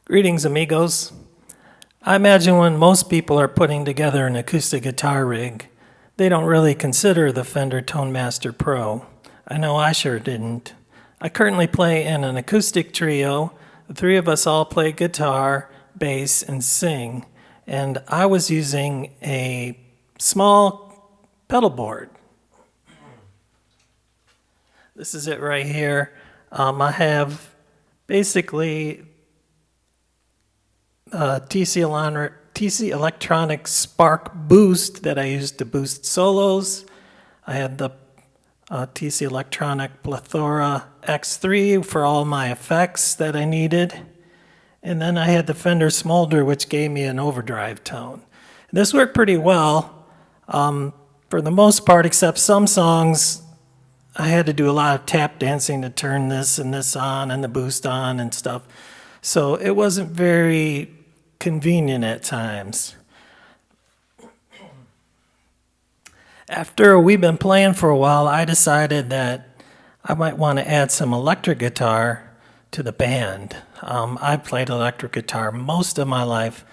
Greetings, amigos. I imagine when most people are putting together an acoustic guitar rig, they don't really consider the Fender Tone Master Pro. I know I sure didn't. I currently play in an acoustic trio. The three of us all play guitar, bass, and sing. And I was using a small pedal board. This is it right here. I have basically TC Electronic Spark Boost that I use to boost solos. I had the TC Electronic Plethora X3 for all my effects that I needed. And then I had the Fender Smolder, which gave me an overdrive tone. This worked pretty well for the most part, except some songs I had to do a lot of tap dancing to turn this and this on and the boost on and stuff. So it wasn't very convenient at times. After we've been playing for a while, I decided that I might want to add some electric guitar to the band. I've played electric guitar most of my life,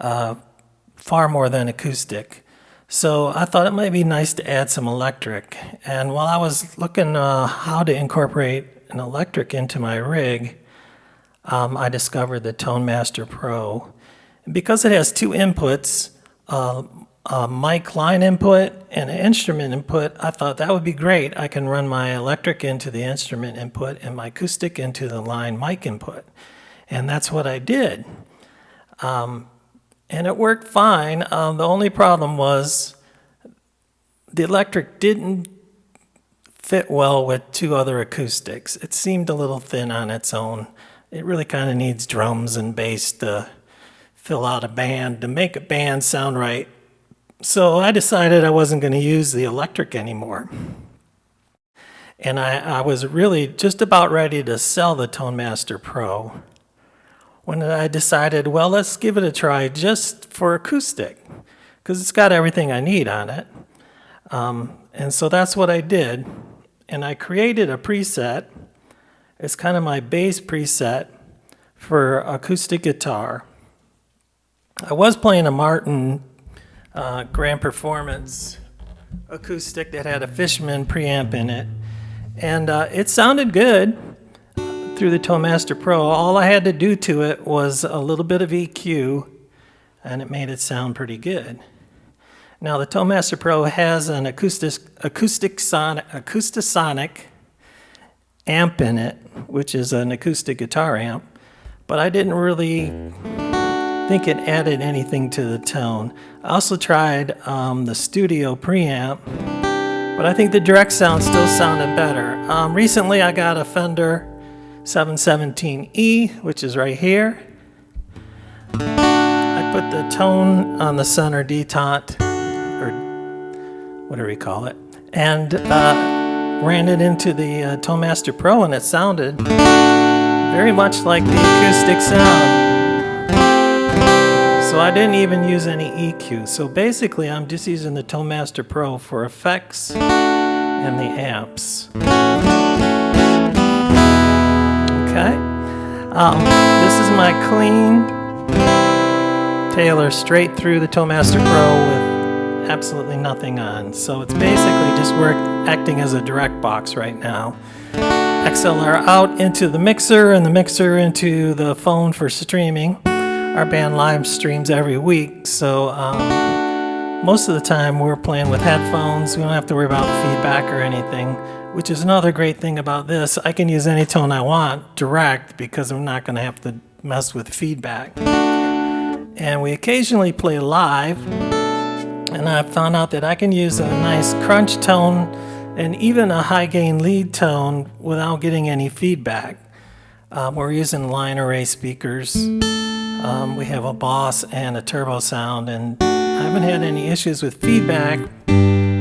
far more than acoustic. So I thought it might be nice to add some electric. And while I was looking how to incorporate an electric into my rig, I discovered the Tone Master Pro. And because it has two inputs, a mic line input and an instrument input, I thought that would be great. I can run my electric into the instrument input and my acoustic into the line mic input. And that's what I did. And it worked fine. The only problem was the electric didn't fit well with two other acoustics. It seemed a little thin on its own. It really kind of needs drums and bass to fill out a band, to make a band sound right. So I decided I wasn't going to use the electric anymore. And I was really just about ready to sell the Tone Master Pro when I decided, well, let's give it a try just for acoustic, because it's got everything I need on it. And so that's what I did. And I created a preset. It's kind of my bass preset for acoustic guitar. I was playing a Martin Grand Performance acoustic that had a Fishman preamp in it. And it sounded good through the Tone Master Pro. All I had to do to it was a little bit of EQ, and it made it sound pretty good. Now, the Tone Master Pro has an Acoustasonic amp in it, which is an acoustic guitar amp, but I didn't really think it added anything to the tone. I also tried the studio preamp, but I think the direct sound still sounded better. Recently I got a Fender 717E, which is right here. I put the tone on the center detente, or whatever you call it, and ran it into the Tone Master Pro, and it sounded very much like the acoustic sound. So I didn't even use any EQ. So basically I'm just using the Tone Master Pro for effects and the amps. Okay. This is my clean Taylor straight through the Tone Master Pro with absolutely nothing on. So it's basically just acting as a direct box right now. XLR out into the mixer and the mixer into the phone for streaming. Our band live streams every week, so most of the time we're playing with headphones. We don't have to worry about feedback or anything, which is another great thing about this. I can use any tone I want direct because I'm not going to have to mess with feedback. And we occasionally play live, and I found out that I can use a nice crunch tone and even a high gain lead tone without getting any feedback. We're using line array speakers. We have a Boss and a turbo sound, and I haven't had any issues with feedback,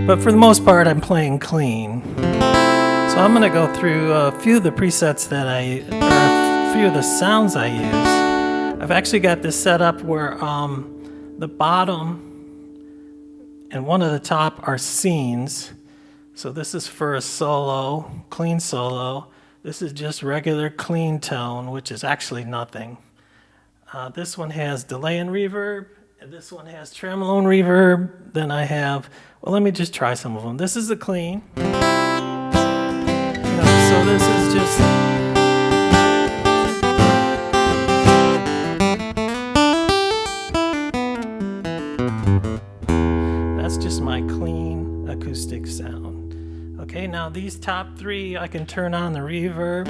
but for the most part I'm playing clean. So I'm going to go through a few of the presets or a few of the sounds I use. I've actually got this set up where the bottom and one of the top are scenes. So this is for a solo, clean solo. This is just regular clean tone, which is actually nothing. This one has delay and reverb, and this one has tremolo and reverb. Then I have, well, let me just try some of them. This is a clean. So this is just, that's just my clean acoustic sound. Okay, now these top three, I can turn on the reverb,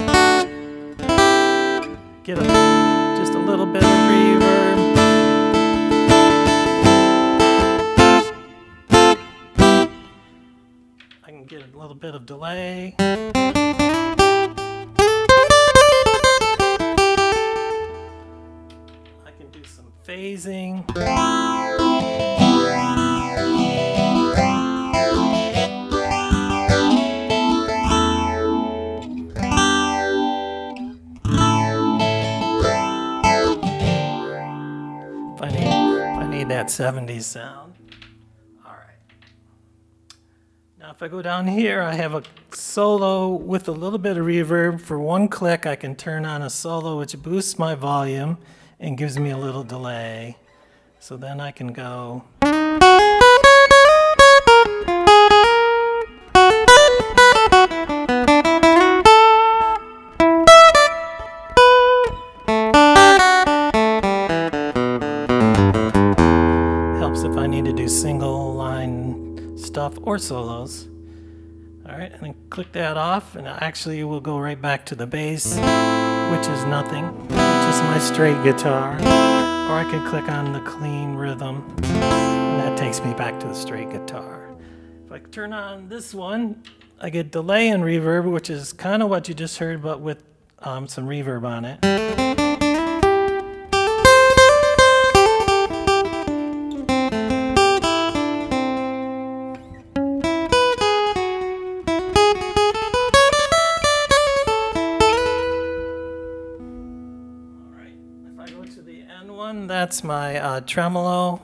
get just a little bit of reverb. I can get a little bit of delay. I can do some phasing. If I need that 70s sound. All right. Now if I go down here, I have a solo with a little bit of reverb. For one click, I can turn on a solo which boosts my volume and gives me a little delay. So then I can go. Helps if I need to do single line stuff or solos. All right, and then click that off, and actually we'll go right back to the bass, which is nothing, just my straight guitar. Or I can click on the clean rhythm, and that takes me back to the straight guitar. If I turn on this one, I get delay and reverb, which is kind of what you just heard, but with some reverb on it. That's my tremolo.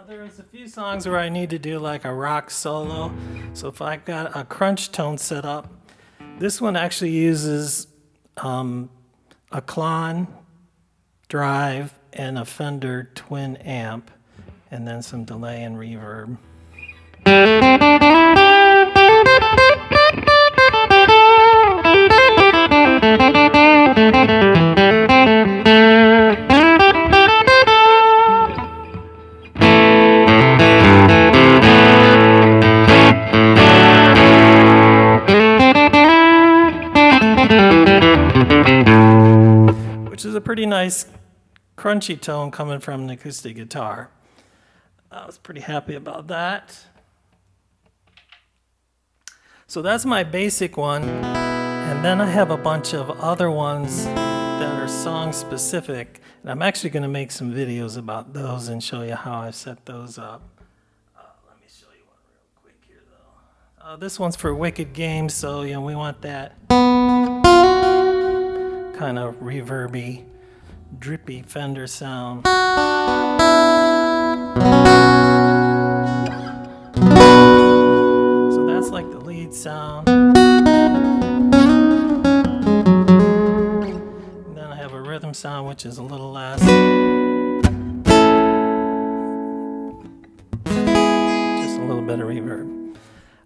There's a few songs where I need to do like a rock solo. So if I've got a crunch tone set up, this one actually uses a Klon drive and a Fender twin amp, and then some delay and reverb. Which is a pretty nice crunchy tone coming from an acoustic guitar. I was pretty happy about that. So that's my basic one, and then I have a bunch of other ones that are song specific, and I'm actually going to make some videos about those and show you how I set those up. Let me show you one real quick here though. This one's for Wicked Games, so we want that kind of reverby, drippy Fender sound. So that's like the lead sound. And then I have a rhythm sound, which is a little less. Just a little bit of reverb.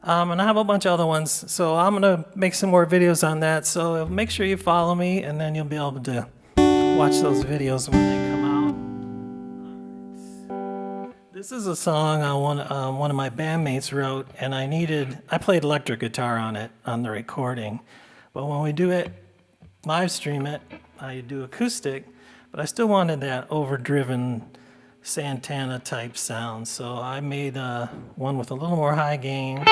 And I have a bunch of other ones, so I'm going to make some more videos on that. So make sure you follow me, and then you'll be able to watch those videos when they come out. This is a song one of my bandmates wrote, and I played electric guitar on it on the recording. But when we do it, live stream it, I do acoustic, but I still wanted that overdriven Santana type sound, so I made one with a little more high gain.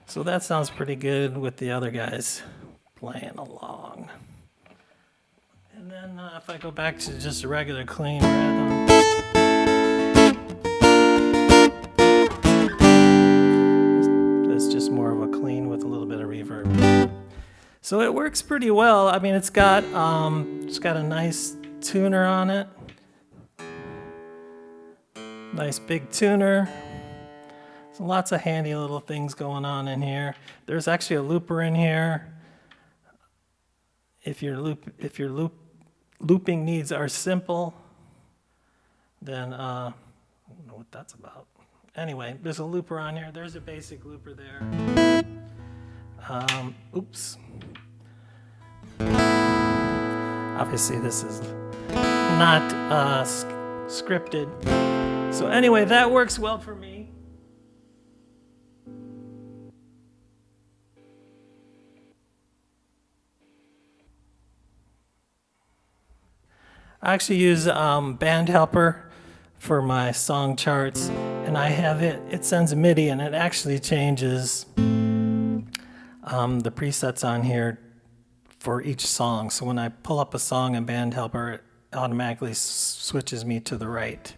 So that sounds pretty good with the other guys playing along. And then if I go back to just a regular clean rhythm. So it works pretty well. I mean, it's got a nice tuner on it. Nice big tuner. So lots of handy little things going on in here. There's actually a looper in here. If your looping needs are simple, then I don't know what that's about. Anyway, there's a looper on here. There's a basic looper there. Oops. Obviously, this is not scripted. So anyway, that works well for me. I actually use Band Helper for my song charts, and I have it sends MIDI, and it actually changes the presets on here for each song. So when I pull up a song in Band Helper, it automatically switches me to the right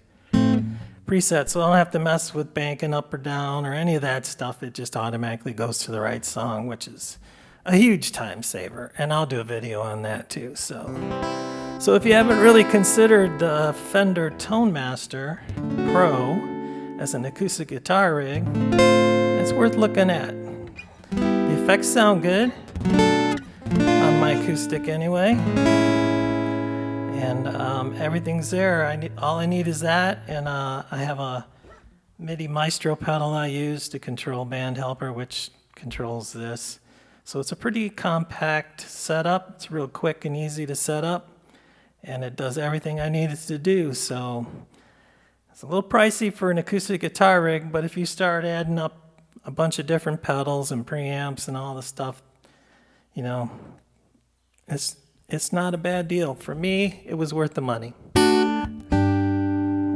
preset. So I don't have to mess with banking up or down or any of that stuff. It just automatically goes to the right song, which is a huge time saver. And I'll do a video on that too. So if you haven't really considered the Fender Tone Master Pro as an acoustic guitar rig, it's worth looking at. The effects sound good on my acoustic anyway, and everything's there. All I need is that, and I have a MIDI Maestro pedal I use to control Band Helper, which controls this. So it's a pretty compact setup. It's real quick and easy to set up, and it does everything I need it to do. So it's a little pricey for an acoustic guitar rig, but if you start adding up a bunch of different pedals and preamps and all the stuff, you know, it's not a bad deal. For me, it was worth the money.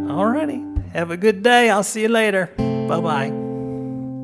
Alrighty, have a good day. I'll see you later. Bye-bye.